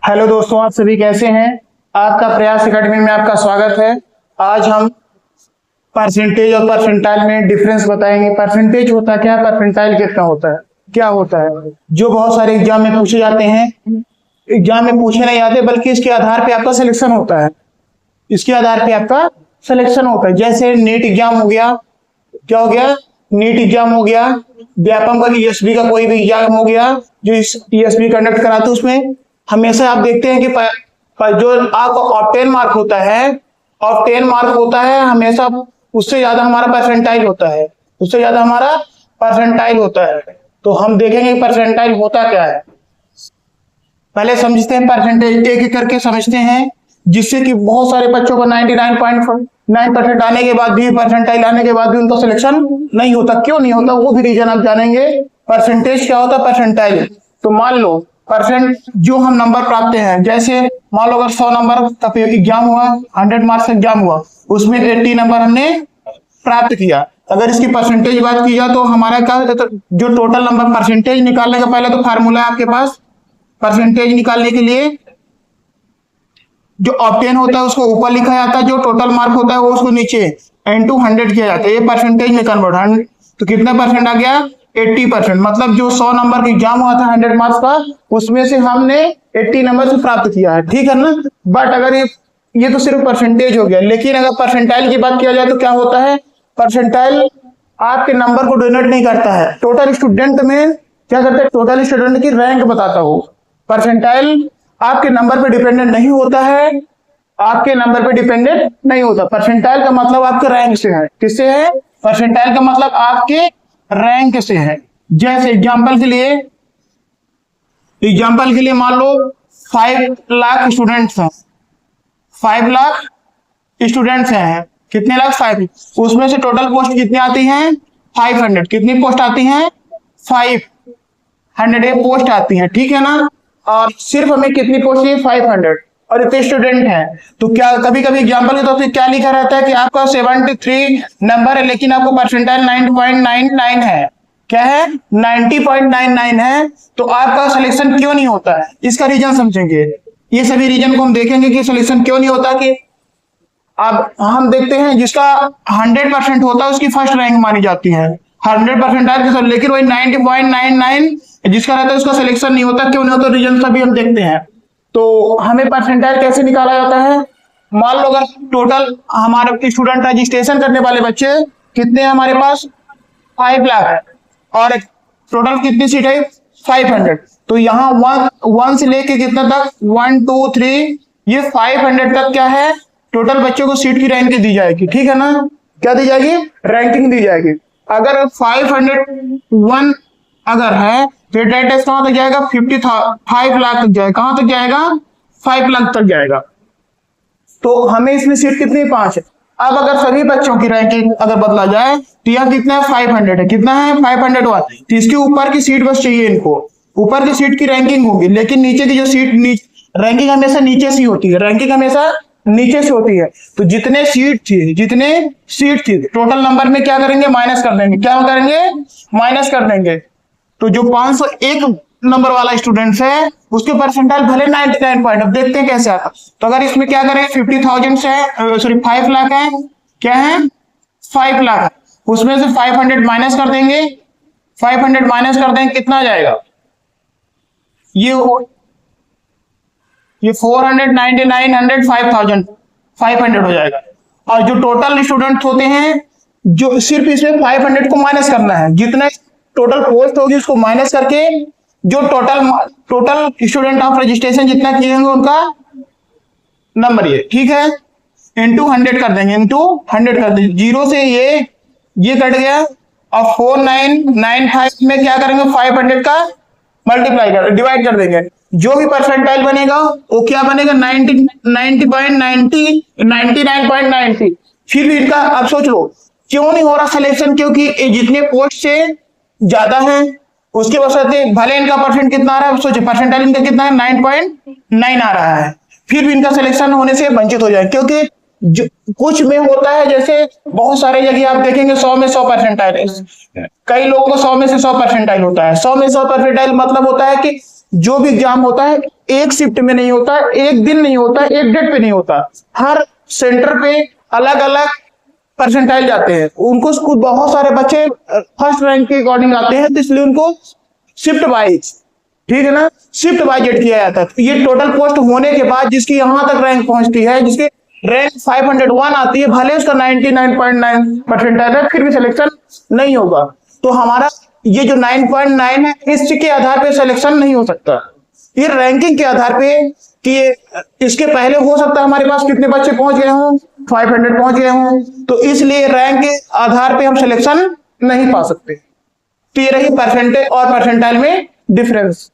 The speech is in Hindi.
हेलो दोस्तों, आप सभी कैसे हैं। आपका प्रयास एकेडमी में आपका स्वागत है। आज हम परसेंटेज और परसेंटाइल में डिफरेंस बताएंगे। परसेंटेज होता क्या है, परसेंटाइल कितना होता है, क्या होता है, जो बहुत सारे एग्जाम में पूछे जाते हैं। एग्जाम में पूछे नहीं जाते बल्कि इसके आधार पे आपका सिलेक्शन होता है। इसके आधार पे आपका सिलेक्शन होता है। जैसे नीट एग्जाम हो गया, क्या हो गया, नीट एग्जाम हो गया, व्यापम का ईएसबी का कोई भी एग्जाम हो गया जो इस ईएसबी कंडक्ट कराते हैं, उसमें हमेशा आप देखते हैं कि जो आपका ऑप्टेन मार्क होता है, ऑप्टेन मार्क होता है हमेशा उससे ज्यादा हमारा परसेंटाइल होता है, उससे ज्यादा हमारा परसेंटाइल होता है। तो हम देखेंगे परसेंटाइल होता क्या है। पहले समझते हैं परसेंटेज, एक एक करके समझते हैं, जिससे कि बहुत सारे बच्चों को 99.9% आने के बाद भी, परसेंटाइल आने के बाद भी उनका सिलेक्शन नहीं होता। क्यों नहीं होता वो भी रीजन आप जानेंगे। परसेंटेज क्या होता है, परसेंटाइल। तो मान लो परसेंट जो हम नंबर प्राप्त हैं, जैसे मान लो अगर 100 नंबर का एग्जाम हुआ, 100 मार्क्स का एग्जाम हुआ, उसमें 80 नंबर हमने प्राप्त किया। अगर इसकी परसेंटेज बात की जाए तो हमारा क्या, जो टोटल नंबर परसेंटेज निकालने का पहले तो फार्मूला है आपके पास। परसेंटेज निकालने के लिए जो ऑब्टेन होता है उसको ऊपर लिखा जाता है, जो टोटल मार्क होता है वो उसको नीचे इनटू 100 किया जाता है। ये परसेंटेज में कन्वर्ट, तो कितना परसेंट आ गया, 80%। मतलब जो 100 नंबर का एग्जाम हुआ था 100 मार्क्स का, उसमें से हमने 80 नंबर से प्राप्त किया है, ठीक है ना। बट अगर ये तो सिर्फ परसेंटेज हो गया, लेकिन अगर परसेंटाइल की बात किया जाए तो क्या होता है, परसेंटाइल आपके नंबर को डोनेट नहीं करता है, टोटल स्टूडेंट में क्या करता है, टोटल स्टूडेंट की रैंक बताता हो। परसेंटाइल आपके नंबर पे डिपेंडेंट नहीं होता है, आपके नंबर पे डिपेंडेंट नहीं होता। परसेंटाइल का मतलब आपके रैंक से है। किससे है, परसेंटाइल का मतलब आपके रैंक से है। जैसे एग्जांपल के लिए मान लो 5 लाख स्टूडेंट्स हैं, 5 लाख स्टूडेंट्स हैं, कितने लाख, 5। उसमें से टोटल पोस्ट कितनी आती हैं, 500। कितनी पोस्ट आती हैं, 500 पोस्ट आती हैं, ठीक है ना। और सिर्फ हमें कितनी पोस्ट चाहिए, 500, और इतने स्टूडेंट हैं। तो क्या कभी कभी एग्जांपल के तौर पे क्या लिखा रहता है कि आपका 73 नंबर है, लेकिन आपको परसेंटाइल 90.99 है। क्या है, 90.99 है। तो आपका सिलेक्शन क्यों नहीं होता है, इसका रीजन समझेंगे। ये सभी रीजन को हम देखेंगे कि सिलेक्शन क्यों नहीं होता। कि अब हम देखते हैं जिसका 100% होता है उसकी फर्स्ट रैंक मानी जाती है, 100% के साथ, लेकिन वही 90.99 जिसका रहता है उसका सिलेक्शन नहीं होता। क्यों नहीं होता, रीजन सभी हम देखते हैं। तो हमें परसेंटाइल कैसे निकाला जाता है, मान लो अगर टोटल हमारे स्टूडेंट रजिस्ट्रेशन करने वाले बच्चे कितने हैं, हमारे पास 5 लाख है, और टोटल कितनी सीट है, 500। तो यहाँ 1 से लेके कितना तक, 1 2 3, ये 500 तक क्या है, टोटल बच्चों को सीट की रैंकिंग दी जाएगी, ठीक है ना। क्या दी जाएगी, रैंकिंग दी जाएगी। अगर 501 अगर है तो डेटा कहां तक जाएगा, 5 लाख तक जाएगा। कहां तक जाएगा, 5 लाख तक जाएगा। तो हमें इसमें सीट कितनी, 5 है। अब अगर सभी बच्चों की रैंकिंग अगर बदला जाए तो यहाँ कितना है, 500 है। कितना है, 501। तो इसके ऊपर की सीट बस चाहिए इनको, ऊपर की सीट की रैंकिंग होगी, लेकिन नीचे की जो सीट, रैंकिंग हमेशा नीचे से होती है, रैंकिंग हमेशा नीचे से होती है। तो जितने सीट थी टोटल नंबर में क्या करेंगे, माइनस कर देंगे। क्या करेंगे, माइनस कर देंगे। तो जो 501 नंबर वाला स्टूडेंट है उसके परसेंटाइल भले 99 पॉइंट, अब देखते हैं कैसे आता। तो अगर इसमें क्या करेंगे, 50,000 से सॉरी 5 लाख है, क्या है, 5 लाख, उसमें से 500 माइनस कर देंगे, 500 माइनस कर देंगे, कितना जाएगा, ये 499, 5,500 हो जाएगा। और जो टोटल स्टूडेंट होते हैं, जो सिर्फ इसमें 500 को माइनस करना है, जितना टोटल पोस्ट होगी उसको माइनस करके जो टोटल स्टूडेंट ऑफ रजिस्ट्रेशन जितना किए होंगे उनका नंबर, ये ठीक है, इंटू 100 कर देंगे, इंटू 100 कर देंगे। 0 से ये कट गया, और 4995 में क्या करेंगे, 500 का मल्टीप्लाई कर, डिवाइड कर देंगे। जो भी परसेंटाइल बनेगा वो क्या बनेगा, 99.90। फिर भी इनका अब सोच लो क्यों नहीं हो रहा सिलेक्शन, क्योंकि जितने पोस्ट से ज्यादा है उसके वजह भले इनका परसेंट कितना आ रहा है, सोचिए परसेंटाइल इनका कितना है, 9.9 आ रहा है, फिर भी इनका सिलेक्शन होने से वंचित हो जाए। क्योंकि जो कुछ में होता है, जैसे बहुत सारे जगह आप देखेंगे 100 में 100 परसेंटाइल, कई लोगों को 100 में से 100 परसेंटाइल होता है। 100 में 100 परसेंटाइल मतलब होता है कि जो भी एग्जाम होता है एक शिफ्ट में नहीं होता, एक दिन नहीं होता, एक डेट पे नहीं होता, हर सेंटर पे अलग अलग परसेंटाइल जाते हैं। उनको स्कूल बहुत सारे बच्चे फर्स्ट रैंक के अकॉर्डिंग आते हैं, तो इसलिए उनको शिफ्ट वाइज, ठीक है ना, शिफ्ट वाइज एड किया जाता है। तो ये टोटल पोस्ट होने के बाद जिसकी यहां तक रैंक पहुंचती है, जिसकी रैंक 501 आती है, भले उसका 99.9 परसेंटाइल है, फिर भी सिलेक्शन नहीं होगा। तो हमारा ये जो 9.9 है, इसके आधार पे सिलेक्शन नहीं हो सकता। ये रैंकिंग के आधार पे कि इसके पहले हो सकता है हमारे पास कितने बच्चे पहुंच गए हों, 500 पहुंच गए हों, तो इसलिए रैंक के आधार पे हम सिलेक्शन नहीं पा सकते। तो ये रही परसेंटेज और परसेंटाइल में डिफरेंस।